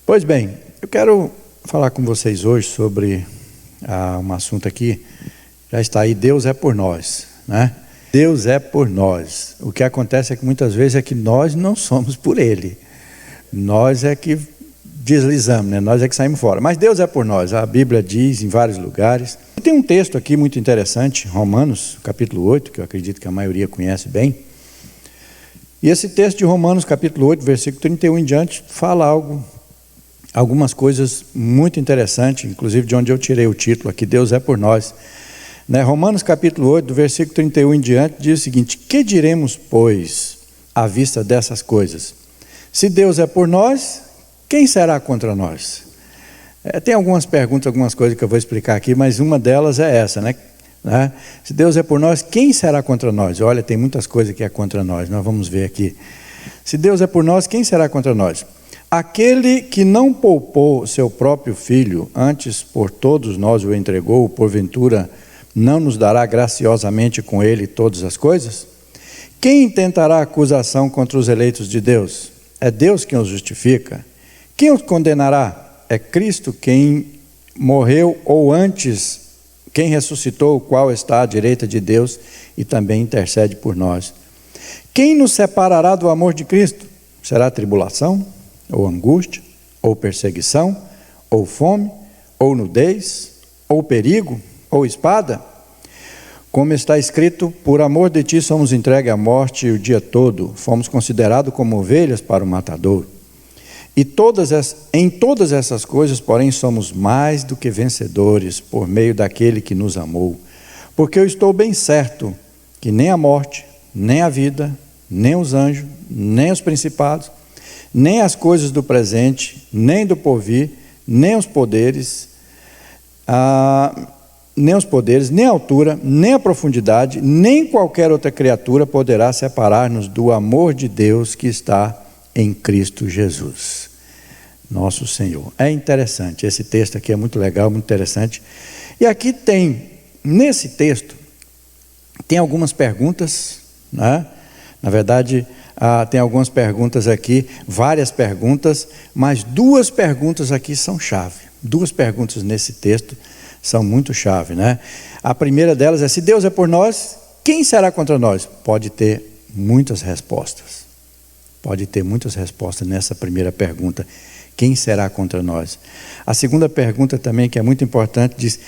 Pois bem, eu quero falar com vocês hoje sobre um assunto aqui, já está aí, Deus é por nós, né? Deus é por nós. O que acontece é que muitas vezes é que nós não somos por Ele. Nós é que deslizamos, né? Nós é que saímos fora. Mas Deus é por nós, a Bíblia diz em vários lugares. Tem um texto aqui muito interessante, Romanos, capítulo 8, que eu acredito que a maioria conhece bem. E esse texto de Romanos, capítulo 8, versículo 31 em diante, fala algumas coisas muito interessantes, inclusive de onde eu tirei o título aqui, Deus é por nós. Romanos capítulo 8, do versículo 31 em diante, diz o seguinte: que diremos, pois, à vista dessas coisas? Se Deus é por nós, quem será contra nós? Tem algumas perguntas, algumas coisas que eu vou explicar aqui, mas uma delas é essa, né? Se Deus é por nós, quem será contra nós? Olha, tem muitas coisas que é contra nós, nós vamos ver aqui. Se Deus é por nós, quem será contra nós? Aquele que não poupou seu próprio filho, antes por todos nós o entregou, porventura não nos dará graciosamente com ele todas as coisas? Quem intentará acusação contra os eleitos de Deus? É Deus quem os justifica. Quem os condenará? É Cristo quem morreu, ou antes, quem ressuscitou, o qual está à direita de Deus e também intercede por nós. Quem nos separará do amor de Cristo? Será tribulação, ou angústia, ou perseguição, ou fome, ou nudez, ou perigo, ou espada? Como está escrito, por amor de ti somos entregues à morte o dia todo, fomos considerados como ovelhas para o matador. E em todas essas coisas, porém, somos mais do que vencedores, por meio daquele que nos amou. Porque eu estou bem certo que nem a morte, nem a vida, nem os anjos, nem os principados, nem as coisas do presente, nem do porvir, nem os poderes, nem a altura, nem a profundidade, nem qualquer outra criatura poderá separar-nos do amor de Deus que está em Cristo Jesus, nosso Senhor. É interessante, esse texto aqui é muito legal, muito interessante. E aqui nesse texto, tem algumas perguntas, né? Na verdade, tem algumas perguntas aqui, várias perguntas, mas duas perguntas aqui são chave. Duas perguntas nesse texto são muito chave, né? A primeira delas é: se Deus é por nós, quem será contra nós? Pode ter muitas respostas. Pode ter muitas respostas nessa primeira pergunta: quem será contra nós? A segunda pergunta também, que é muito importante, diz: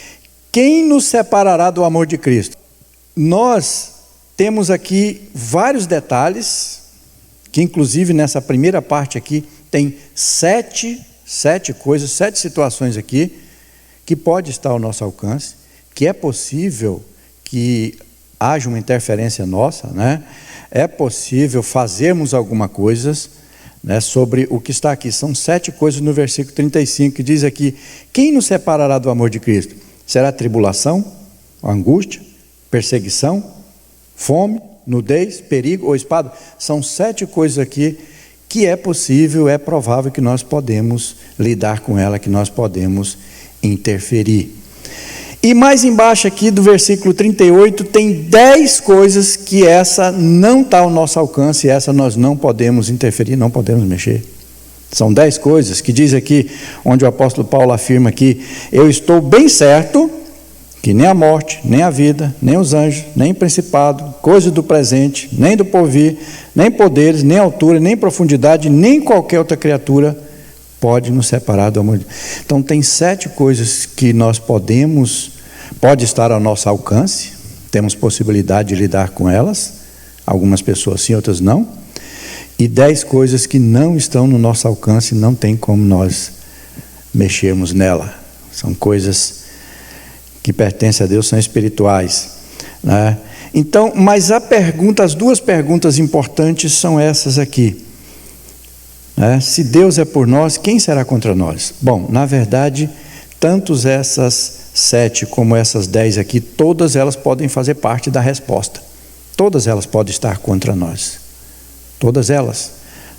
quem nos separará do amor de Cristo? Nós temos aqui vários detalhes, que inclusive nessa primeira parte aqui tem sete coisas, 7 situações aqui, que pode estar ao nosso alcance, que é possível que haja uma interferência nossa, né? É possível fazermos alguma coisa, né, sobre o que está aqui. São 7 coisas no versículo 35, que diz aqui: quem nos separará do amor de Cristo? Será tribulação, angústia, perseguição, fome, nudez, perigo ou espada? São 7 coisas aqui que é possível, é provável que nós podemos lidar com ela, que nós podemos interferir. E mais embaixo aqui do versículo 38 tem 10 coisas que essa não está ao nosso alcance, essa nós não podemos interferir, não podemos mexer. São 10 coisas que diz aqui, onde o apóstolo Paulo afirma que eu estou bem certo que nem a morte, nem a vida, nem os anjos, nem principado, coisa do presente, nem do porvir, nem poderes, nem altura, nem profundidade, nem qualquer outra criatura pode nos separar do amor de Deus. Então tem 7 coisas que nós pode estar ao nosso alcance, temos possibilidade de lidar com elas, algumas pessoas sim, outras não, e 10 coisas que não estão no nosso alcance, não tem como nós mexermos nela. São coisas que pertencem a Deus, são espirituais, né? Então, mas as 2 perguntas importantes são essas aqui, né? Se Deus é por nós, quem será contra nós? Bom, na verdade, tanto essas 7 como essas 10 aqui, todas elas podem fazer parte da resposta. Todas elas podem estar contra nós. Todas elas,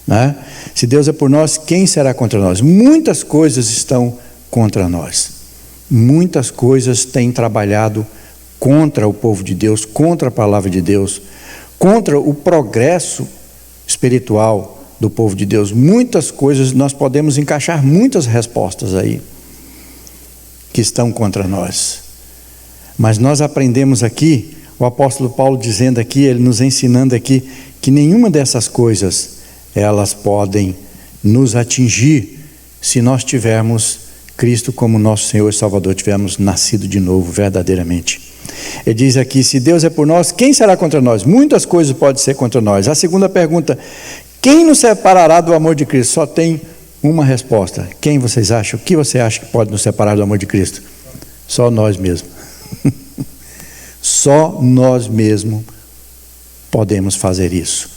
né? Se Deus é por nós, quem será contra nós? Muitas coisas estão contra nós. Muitas coisas têm trabalhado contra o povo de Deus, contra a palavra de Deus, contra o progresso espiritual do povo de Deus. Muitas coisas, nós podemos encaixar muitas respostas aí que estão contra nós. Mas nós aprendemos aqui, o apóstolo Paulo dizendo aqui, ele nos ensinando aqui, que nenhuma dessas coisas, elas podem nos atingir se nós tivermos Cristo como nosso Senhor e Salvador, tivermos nascido de novo verdadeiramente. Ele diz aqui, se Deus é por nós, quem será contra nós? Muitas coisas podem ser contra nós. A segunda pergunta, quem nos separará do amor de Cristo? Só tem uma resposta. Quem vocês acham? O que você acha que pode nos separar do amor de Cristo? Só nós mesmos. Só nós mesmos podemos fazer isso.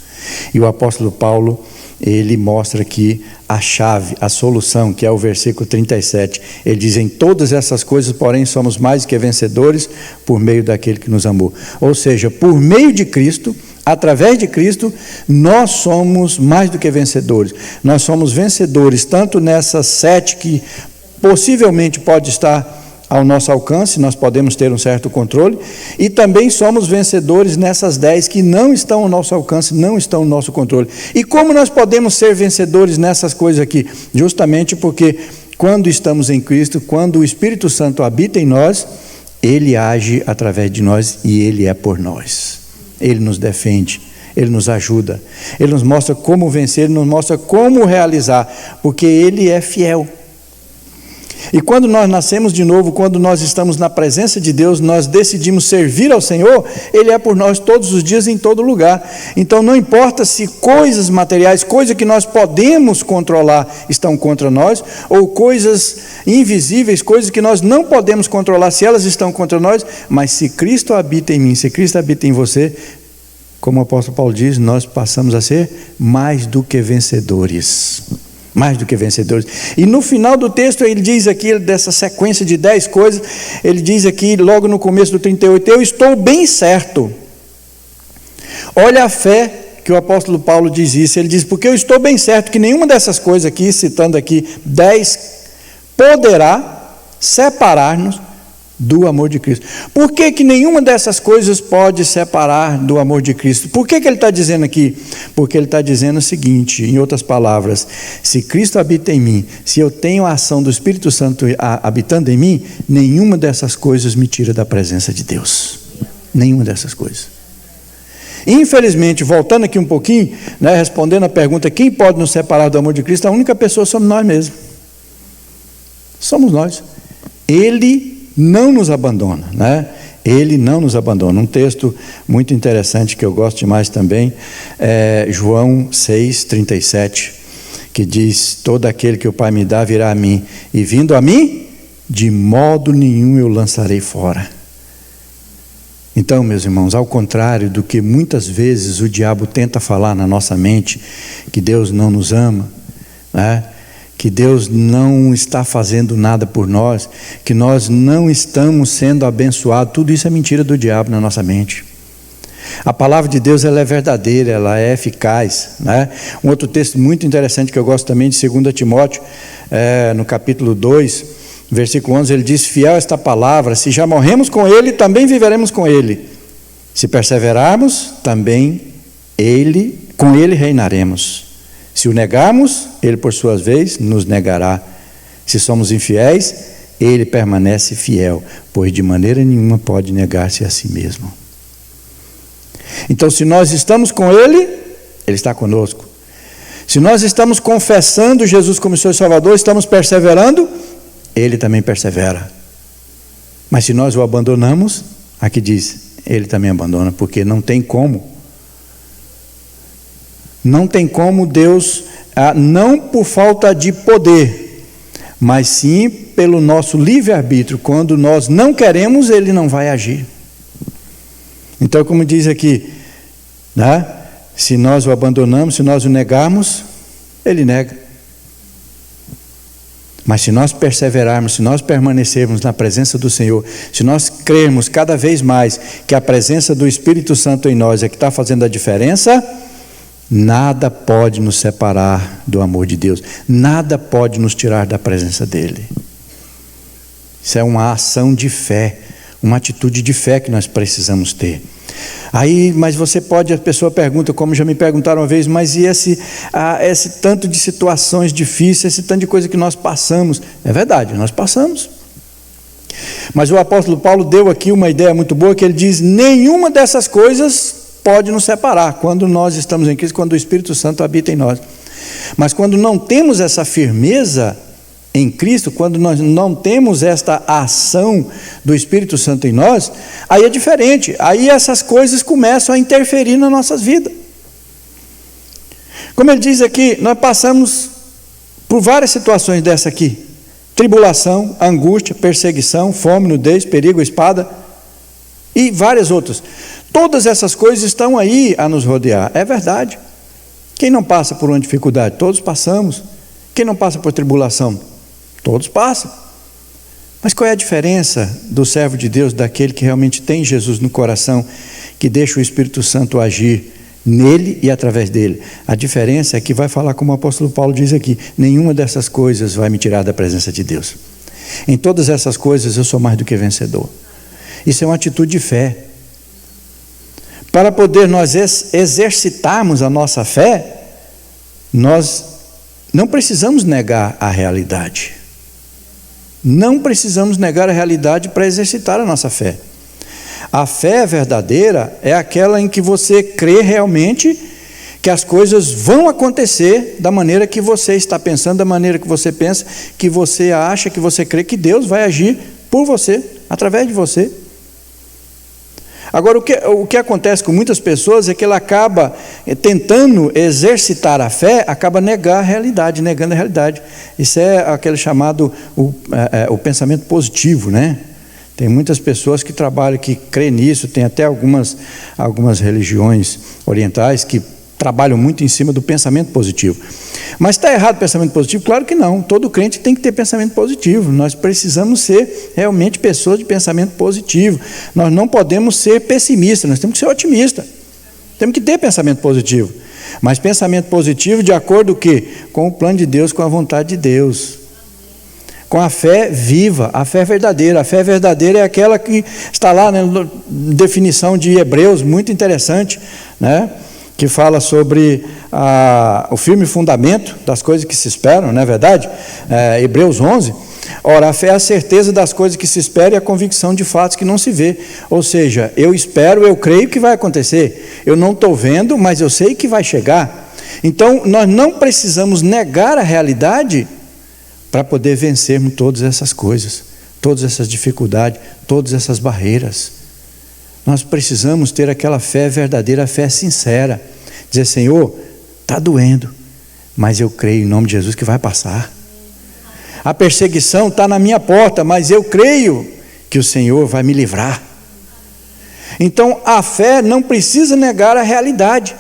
E o apóstolo Paulo, ele mostra aqui a chave, a solução, que é o versículo 37. Ele diz, em todas essas coisas, porém, somos mais que vencedores por meio daquele que nos amou. Ou seja, por meio de Cristo, através de Cristo, nós somos mais do que vencedores. Nós somos vencedores, tanto nessas 7 que possivelmente pode estar ao nosso alcance, nós podemos ter um certo controle, e também somos vencedores nessas 10 que não estão ao nosso alcance, não estão no nosso controle. E como nós podemos ser vencedores nessas coisas aqui? Justamente porque quando estamos em Cristo, quando o Espírito Santo habita em nós, Ele age através de nós e Ele é por nós. Ele nos defende, Ele nos ajuda, Ele nos mostra como vencer, Ele nos mostra como realizar, porque Ele é fiel. E quando nós nascemos de novo, quando nós estamos na presença de Deus, nós decidimos servir ao Senhor, Ele é por nós todos os dias, em todo lugar. Então não importa se coisas materiais, coisas que nós podemos controlar estão contra nós, ou coisas invisíveis, coisas que nós não podemos controlar, se elas estão contra nós, mas se Cristo habita em mim, se Cristo habita em você, como o apóstolo Paulo diz, nós passamos a ser mais do que vencedores. Mais do que vencedores. E no final do texto ele diz aqui, dessa sequência de 10 coisas, ele diz aqui logo no começo do 38, eu estou bem certo. Olha a fé que o apóstolo Paulo diz isso, ele diz, porque eu estou bem certo que nenhuma dessas coisas aqui, citando aqui 10, poderá separar-nos do amor de Cristo. Por que que nenhuma dessas coisas pode separar do amor de Cristo? Por que que ele está dizendo aqui? Porque ele está dizendo o seguinte, em outras palavras, se Cristo habita em mim, se eu tenho a ação do Espírito Santo habitando em mim, nenhuma dessas coisas me tira da presença de Deus. Nenhuma dessas coisas. Infelizmente, voltando aqui um pouquinho, né, respondendo a pergunta, quem pode nos separar do amor de Cristo? A única pessoa somos nós mesmos. Somos nós. Ele não nos abandona, né? Ele não nos abandona. Um texto muito interessante que eu gosto demais também é João 6:37, que diz, todo aquele que o Pai me dá virá a mim, e vindo a mim, de modo nenhum eu lançarei fora. Então, meus irmãos, ao contrário do que muitas vezes o diabo tenta falar na nossa mente, que Deus não nos ama, né? Que Deus não está fazendo nada por nós, que nós não estamos sendo abençoados, tudo isso é mentira do diabo na nossa mente. A palavra de Deus, ela é verdadeira, ela é eficaz, né? Um outro texto muito interessante que eu gosto também, de 2 Timóteo, no capítulo 2, versículo 11, ele diz, fiel esta palavra, se já morremos com ele, também viveremos com ele. Se perseverarmos, também com ele reinaremos. Se o negarmos, ele por sua vez nos negará. Se somos infiéis, ele permanece fiel, pois de maneira nenhuma pode negar-se a si mesmo. Então, se nós estamos com ele, ele está conosco. Se nós estamos confessando Jesus como Senhor e Salvador, estamos perseverando, ele também persevera. Mas se nós o abandonamos, aqui diz, ele também abandona, porque não tem como. Não tem como Deus, não por falta de poder, mas sim pelo nosso livre-arbítrio. Quando nós não queremos, ele não vai agir. Então, como diz aqui, né? Se nós o abandonamos, se nós o negarmos, ele nega. Mas se nós perseverarmos, se nós permanecermos na presença do Senhor, se nós crermos cada vez mais que a presença do Espírito Santo em nós é que está fazendo a diferença, nada pode nos separar do amor de Deus, nada pode nos tirar da presença dele. Isso é uma ação de fé, uma atitude de fé que nós precisamos ter. Aí, mas a pessoa pergunta, como já me perguntaram uma vez, mas e esse tanto de situações difíceis, esse tanto de coisa que nós passamos? É verdade, nós passamos. Mas o apóstolo Paulo deu aqui uma ideia muito boa, que ele diz: nenhuma dessas coisas pode nos separar quando nós estamos em Cristo, quando o Espírito Santo habita em nós. Mas quando não temos essa firmeza em Cristo, quando nós não temos esta ação do Espírito Santo em nós, aí é diferente, aí essas coisas começam a interferir nas nossas vidas. Como ele diz aqui, nós passamos por várias situações dessa aqui: tribulação, angústia, perseguição, fome, nudez, perigo, espada e várias outras. Todas essas coisas estão aí a nos rodear, é verdade. Quem não passa por uma dificuldade? Todos passamos. Quem não passa por tribulação? Todos passam. Mas qual é a diferença do servo de Deus, daquele que realmente tem Jesus no coração, que deixa o Espírito Santo agir nele e através dele? A diferença é que vai falar como o apóstolo Paulo diz aqui: nenhuma dessas coisas vai me tirar da presença de Deus. Em todas essas coisas eu sou mais do que vencedor. Isso é uma atitude de fé. Para poder nós exercitarmos a nossa fé, nós não precisamos negar a realidade. Não precisamos negar a realidade para exercitar a nossa fé. A fé verdadeira é aquela em que você crê realmente que as coisas vão acontecer da maneira que você está pensando, da maneira que você pensa, que você acha, que você crê que Deus vai agir por você, através de você. Agora, o que acontece com muitas pessoas é que ela acaba tentando exercitar a fé, acaba negando a realidade. Isso é aquele chamado o pensamento positivo, né? Tem muitas pessoas que trabalham, que creem nisso, tem até algumas religiões orientais que trabalham muito em cima do pensamento positivo. Mas está errado o pensamento positivo? Claro que não. Todo crente tem que ter pensamento positivo. Nós precisamos ser realmente pessoas de pensamento positivo. Nós não podemos ser pessimistas, nós temos que ser otimistas. Temos que ter pensamento positivo. Mas pensamento positivo de acordo com o quê? Com o plano de Deus, com a vontade de Deus. Com a fé viva, a fé verdadeira. A fé verdadeira é aquela que está lá na definição de Hebreus, muito interessante, né? Que fala sobre o firme fundamento das coisas que se esperam, não é verdade? Hebreus 11. Ora, a fé é a certeza das coisas que se esperam e a convicção de fatos que não se vê. Ou seja, eu espero, eu creio que vai acontecer. Eu não estou vendo, mas eu sei que vai chegar. Então, nós não precisamos negar a realidade para poder vencermos todas essas coisas, todas essas dificuldades, todas essas barreiras. Nós precisamos ter aquela fé verdadeira, a fé sincera. Dizer: Senhor, está doendo, mas eu creio em nome de Jesus que vai passar. A perseguição está na minha porta, mas eu creio que o Senhor vai me livrar. Então a fé não precisa negar a realidade.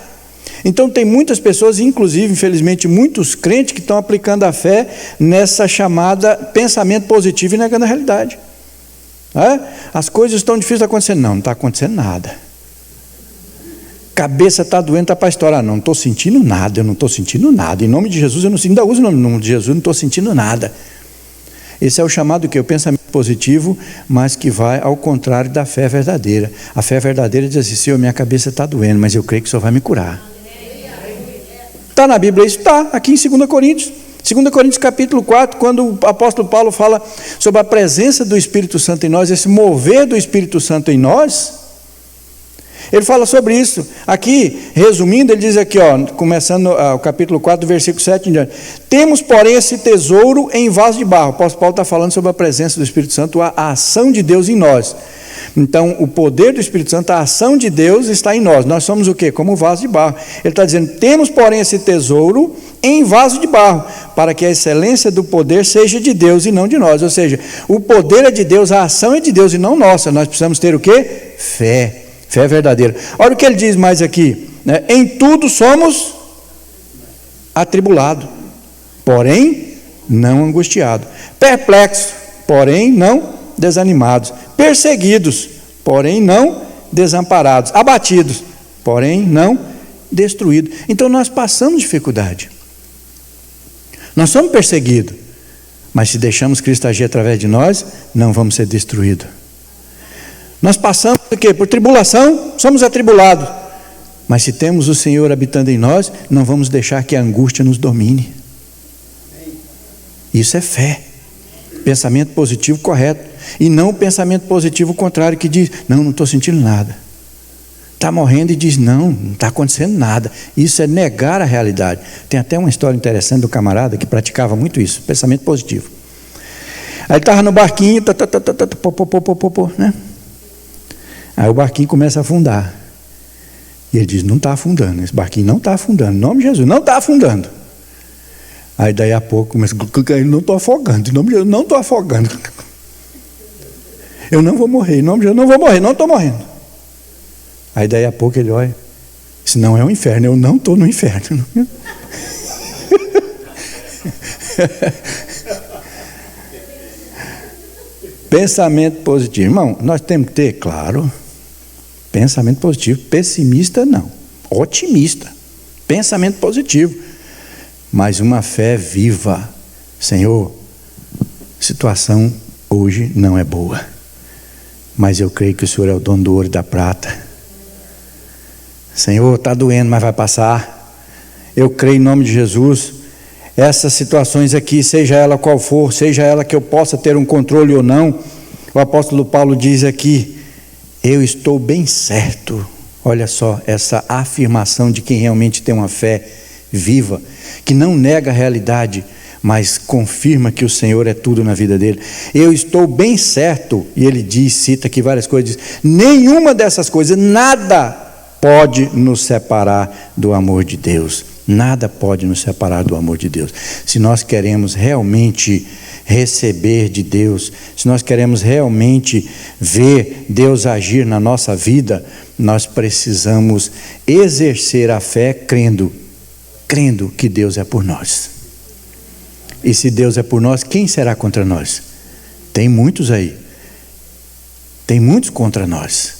Então tem muitas pessoas, inclusive, infelizmente, muitos crentes que estão aplicando a fé nessa chamada pensamento positivo e negando a realidade. As coisas estão difíceis de acontecer. Não está acontecendo nada. Cabeça está doendo, está para estourar. Não estou sentindo nada, eu não estou sentindo nada. Em nome de Jesus, eu não sinto, ainda uso o nome de Jesus, não estou sentindo nada. Esse é o chamado o pensamento positivo, mas que vai ao contrário da fé verdadeira. A fé verdadeira diz assim: Senhor, minha cabeça está doendo, mas eu creio que o Senhor vai me curar. Está na Bíblia isso? Está, aqui em 2 Coríntios. 2 Coríntios capítulo 4, quando o apóstolo Paulo fala sobre a presença do Espírito Santo em nós, esse mover do Espírito Santo em nós, ele fala sobre isso. Aqui, resumindo, ele diz aqui, começando o capítulo 4, versículo 7 em diante: temos, porém, esse tesouro em vaso de barro. O apóstolo Paulo está falando sobre a presença do Espírito Santo, a ação de Deus em nós. Então, o poder do Espírito Santo, a ação de Deus está em nós. Nós somos o quê? Como vaso de barro. Ele está dizendo: temos, porém, esse tesouro em vaso de barro, para que a excelência do poder seja de Deus e não de nós. Ou seja, o poder é de Deus, a ação é de Deus e não nossa. Nós precisamos ter o quê? Fé. Fé verdadeira. Olha o que ele diz mais aqui, né? Em tudo somos atribulados, porém não angustiados, perplexos, porém não desanimados, perseguidos, porém não desamparados, abatidos, porém não destruídos. Então nós passamos dificuldade, nós somos perseguidos, mas se deixamos Cristo agir através de nós, não vamos ser destruídos. Nós passamos por quê? Por tribulação, somos atribulados. Mas se temos o Senhor habitando em nós, não vamos deixar que a angústia nos domine. Isso é fé. Pensamento positivo correto. E não o pensamento positivo contrário que diz, não estou sentindo nada. Está morrendo e diz, não está acontecendo nada. Isso é negar a realidade. Tem até uma história interessante do camarada que praticava muito isso, pensamento positivo. Aí ele estava no barquinho, né? Aí o barquinho começa a afundar. E ele diz, não está afundando, esse barquinho não está afundando, em nome de Jesus, não está afundando. Aí daí a pouco começa a ele não estou afogando, em nome de Jesus, não estou afogando. Eu não vou morrer, em nome de Jesus, não vou morrer, não estou morrendo. Aí daí a pouco ele olha, isso não é um inferno, eu não estou no inferno. Pensamento positivo, irmão, nós temos que ter, claro, pensamento positivo, pessimista não, otimista, pensamento positivo, mas uma fé viva. Senhor, situação hoje não é boa, mas eu creio que o Senhor é o dono do ouro e da prata. Senhor, está doendo, mas vai passar. Eu creio em nome de Jesus. Essas situações aqui, seja ela qual for, seja ela que eu possa ter um controle ou não, o apóstolo Paulo diz aqui, eu estou bem certo. Olha só, essa afirmação de quem realmente tem uma fé viva, que não nega a realidade, mas confirma que o Senhor é tudo na vida dele. Eu estou bem certo, e ele diz, cita aqui várias coisas, diz, nenhuma dessas coisas, nada pode nos separar do amor de Deus. Nada pode nos separar do amor de Deus. Se nós queremos realmente receber de Deus, se nós queremos realmente ver Deus agir na nossa vida, nós precisamos exercer a fé crendo que Deus é por nós. E se Deus é por nós, quem será contra nós? Tem muitos aí. Tem muitos contra nós.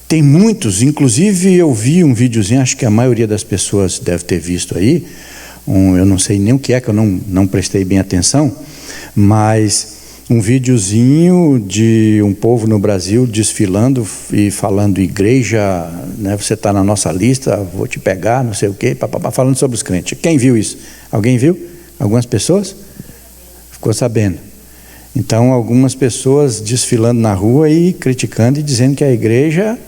Tem muitos, inclusive eu vi um videozinho, acho que a maioria das pessoas deve ter visto aí, eu não sei nem o que é, que eu não prestei bem atenção, mas um videozinho de um povo no Brasil desfilando e falando, igreja, né, você está na nossa lista, vou te pegar, não sei o quê, falando sobre os crentes. Quem viu isso? Alguém viu? Algumas pessoas? Ficou sabendo. Então, algumas pessoas desfilando na rua e criticando e dizendo que a igreja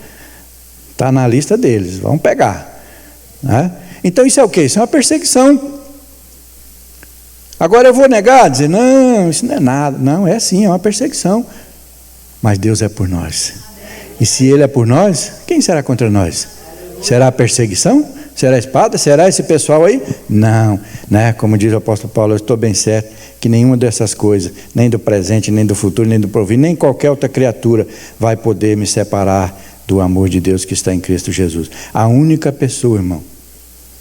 está na lista deles, vão pegar, né? Então isso é o quê? Isso é uma perseguição. Agora eu vou negar, dizer, não, isso não é nada. Não, é sim, é uma perseguição. Mas Deus é por nós. E se Ele é por nós, quem será contra nós? Será a perseguição? Será a espada? Será esse pessoal aí? Não, né? Como diz o apóstolo Paulo, eu estou bem certo que nenhuma dessas coisas, nem do presente, nem do futuro, nem do porvir, nem qualquer outra criatura vai poder me separar do amor de Deus que está em Cristo Jesus. A única pessoa, irmão,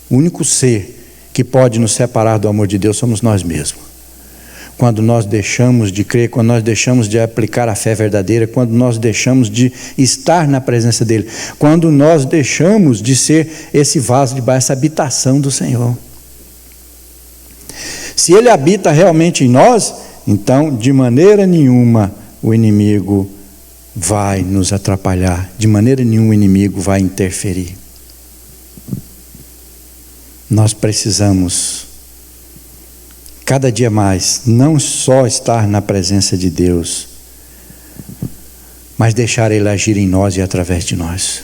o único ser que pode nos separar do amor de Deus somos nós mesmos. Quando nós deixamos de crer, quando nós deixamos de aplicar a fé verdadeira, quando nós deixamos de estar na presença dEle, quando nós deixamos de ser esse vaso de barro, essa habitação do Senhor. Se Ele habita realmente em nós, então de maneira nenhuma o inimigo vai nos atrapalhar, de maneira nenhuma o inimigo vai interferir. Nós precisamos, cada dia mais, não só estar na presença de Deus, mas deixar Ele agir em nós e através de nós.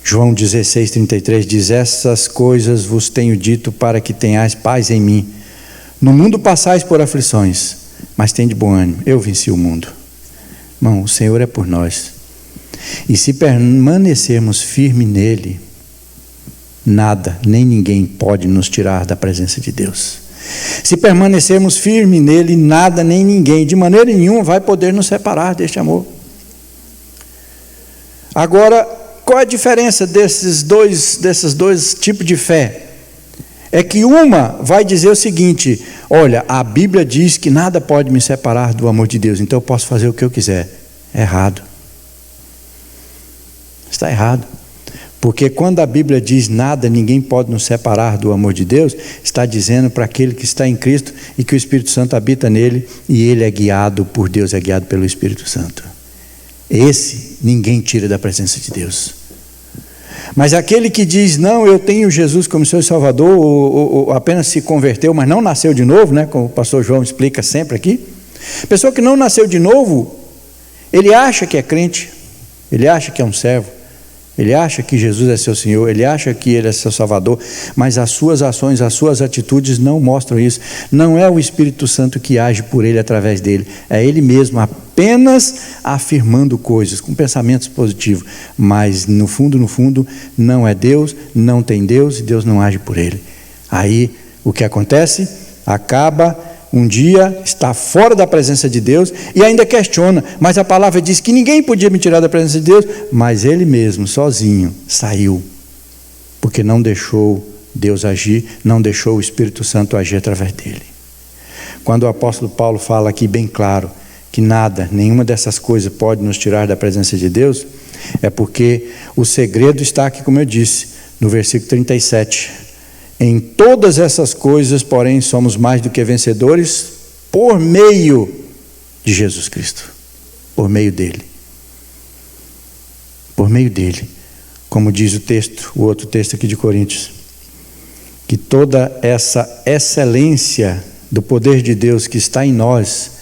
João 16:33 diz, essas coisas vos tenho dito para que tenhais paz em mim. No mundo passais por aflições, mas tende bom ânimo, eu venci o mundo. Irmão, o Senhor é por nós. E se permanecermos firmes nele, nada, nem ninguém pode nos tirar da presença de Deus. Se permanecermos firmes nele, nada, nem ninguém, de maneira nenhuma, vai poder nos separar deste amor. Agora, qual é a diferença desses dois tipos de fé? É que uma vai dizer o seguinte, olha, a Bíblia diz que nada pode me separar do amor de Deus, então eu posso fazer o que eu quiser. É errado. Está errado. Porque quando a Bíblia diz nada, ninguém pode nos separar do amor de Deus, está dizendo para aquele que está em Cristo e que o Espírito Santo habita nele e ele é guiado por Deus, é guiado pelo Espírito Santo. Esse ninguém tira da presença de Deus. Mas aquele que diz, não, eu tenho Jesus como seu Salvador, ou apenas se converteu, mas não nasceu de novo, né, como o pastor João explica sempre aqui. Pessoa que não nasceu de novo, ele acha que é crente, ele acha que é um servo, ele acha que Jesus é seu Senhor, ele acha que Ele é seu Salvador, mas as suas ações, as suas atitudes não mostram isso. Não é o Espírito Santo que age por ele, através dele, é ele mesmo apenas afirmando coisas, com pensamentos positivos, mas no fundo, não é Deus, não tem Deus e Deus não age por ele. Aí o que acontece? Acaba um dia, está fora da presença de Deus e ainda questiona, mas a palavra diz que ninguém podia me tirar da presença de Deus, mas ele mesmo, sozinho, saiu, porque não deixou Deus agir, não deixou o Espírito Santo agir através dele. Quando o apóstolo Paulo fala aqui bem claro, que nada, nenhuma dessas coisas pode nos tirar da presença de Deus, é porque o segredo está aqui, como eu disse, no versículo 37, em todas essas coisas, porém, somos mais do que vencedores por meio de Jesus Cristo, por meio dele. Por meio dele, como diz o texto, o outro texto aqui de Coríntios, que toda essa excelência do poder de Deus que está em nós,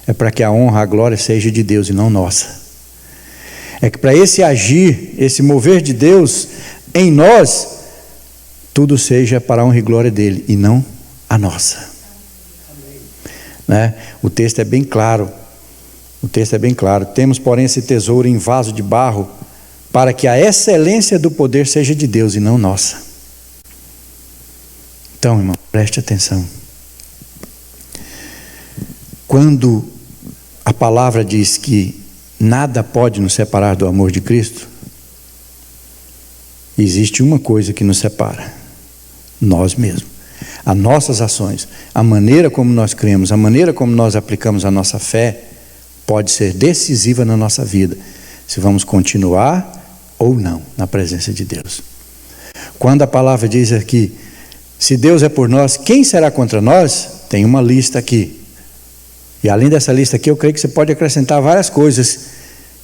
é para que a honra, a glória seja de Deus e não nossa. É que para esse agir, esse mover de Deus em nós, tudo seja para a honra e glória dele e não a nossa. Né? O texto é bem claro. Temos, porém, esse tesouro em vaso de barro, para que a excelência do poder seja de Deus e não nossa. Então, irmão, preste atenção. Quando a palavra diz que nada pode nos separar do amor de Cristo, existe uma coisa que nos separa: nós mesmos, as nossas ações, a maneira como nós cremos, a maneira como nós aplicamos a nossa fé, pode ser decisiva na nossa vida, se vamos continuar ou não na presença de Deus. Quando a palavra diz aqui, se Deus é por nós, quem será contra nós? Tem uma lista aqui, e além dessa lista aqui, eu creio que você pode acrescentar várias coisas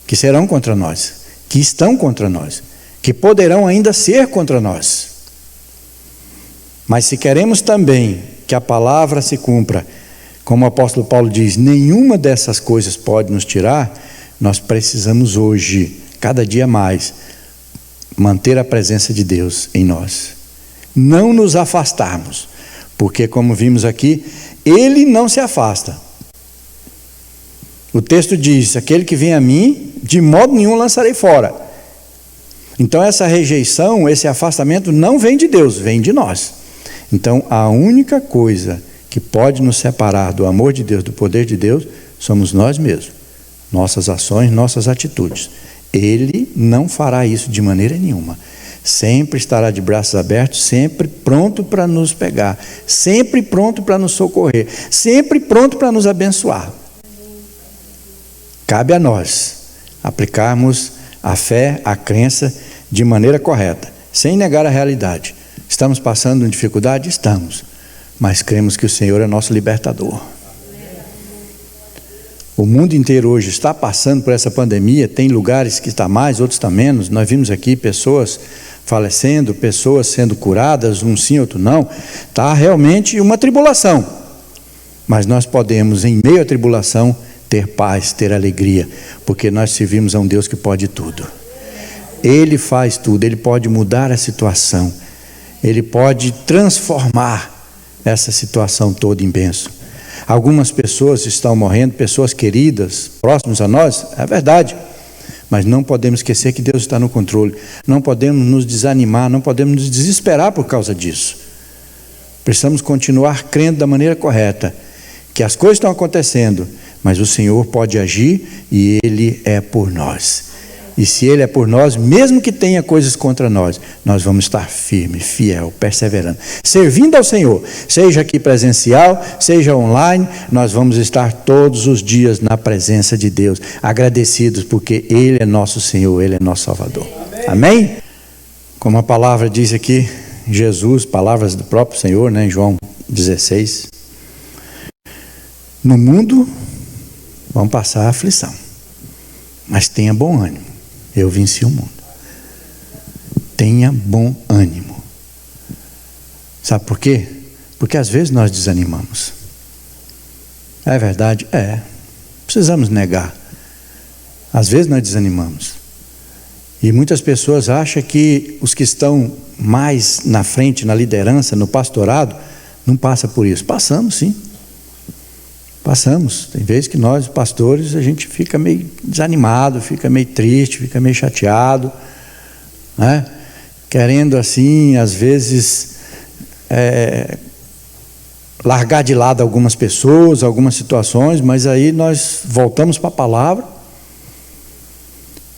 que serão contra nós, que estão contra nós, que poderão ainda ser contra nós. Mas se queremos também que a palavra se cumpra, como o apóstolo Paulo diz, nenhuma dessas coisas pode nos tirar, nós precisamos hoje, cada dia mais, manter a presença de Deus em nós. Não nos afastarmos, porque como vimos aqui, Ele não se afasta. O texto diz, aquele que vem a mim, de modo nenhum lançarei fora. Então essa rejeição, esse afastamento não vem de Deus, vem de nós. Então, a única coisa que pode nos separar do amor de Deus, do poder de Deus, somos nós mesmos, nossas ações, nossas atitudes. Ele não fará isso de maneira nenhuma. Sempre estará de braços abertos, sempre pronto para nos pegar, sempre pronto para nos socorrer, sempre pronto para nos abençoar. Cabe a nós aplicarmos a fé, a crença de maneira correta, sem negar a realidade. Estamos passando dificuldade? Estamos, mas cremos que o Senhor é nosso libertador. O mundo inteiro hoje está passando por essa pandemia, tem lugares que está mais, outros está menos. Nós vimos aqui pessoas falecendo, pessoas sendo curadas, um sim, outro não. Está realmente uma tribulação, mas nós podemos, em meio à tribulação, ter paz, ter alegria, porque nós servimos a um Deus que pode tudo. Ele faz tudo, Ele pode mudar a situação, Ele pode transformar essa situação toda em bênção. Algumas pessoas estão morrendo, pessoas queridas, próximas a nós, é verdade, mas não podemos esquecer que Deus está no controle, não podemos nos desanimar, não podemos nos desesperar por causa disso. Precisamos continuar crendo da maneira correta, que as coisas estão acontecendo, mas o Senhor pode agir e Ele é por nós. E se Ele é por nós, mesmo que tenha coisas contra nós, nós vamos estar firme, fiel, perseverando, servindo ao Senhor, seja aqui presencial, seja online, nós vamos estar todos os dias na presença de Deus, agradecidos porque Ele é nosso Senhor, Ele é nosso Salvador. Amém? Como a palavra diz aqui, Jesus, palavras do próprio Senhor, né, em João 16, no mundo vão passar aflição, Mas tenha bom ânimo. Eu venci o mundo. Tenha bom ânimo. Sabe por quê? Porque às vezes nós desanimamos. É verdade? É. Precisamos negar. Às vezes nós desanimamos. E muitas pessoas acham que os que estão mais na frente, na liderança, no pastorado, não passam por isso. Passamos, sim. Passamos. Tem vezes que nós, pastores, a gente fica meio desanimado, fica meio triste, fica meio chateado, né? Querendo assim, às vezes, largar de lado algumas pessoas, algumas situações, mas aí nós voltamos para a palavra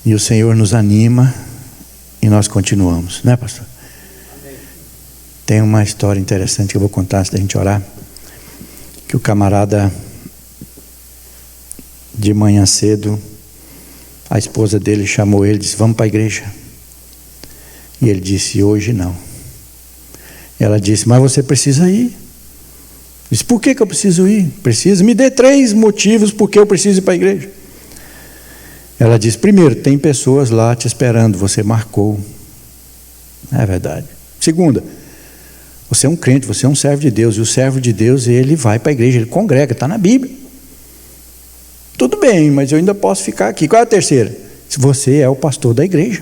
e o Senhor nos anima e nós continuamos, né, pastor? Amém. Tem uma história interessante que eu vou contar antes da gente orar, que o camarada, de manhã cedo, a esposa dele chamou ele e disse: vamos para a igreja. E ele disse: hoje não. Ela disse: mas você precisa ir. Disse: por que eu preciso ir? Preciso, me dê 3 motivos porque eu preciso ir para a igreja. Ela disse: primeiro, tem pessoas lá te esperando, você marcou. É verdade. Segunda, você é um crente, você é um servo de Deus, e o servo de Deus, ele vai para a igreja, ele congrega, está na Bíblia. Tudo bem, mas eu ainda posso ficar aqui. Qual é a terceira? Se você é o pastor da igreja.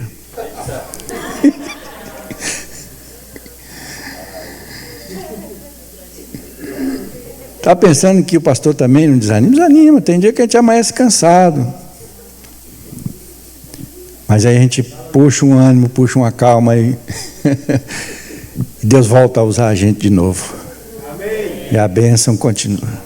Está pensando que o pastor também não desanima? Desanima, tem dia que a gente amanhece cansado. Mas aí a gente puxa um ânimo, puxa uma calma e Deus volta a usar a gente de novo. Amém. E a bênção continua.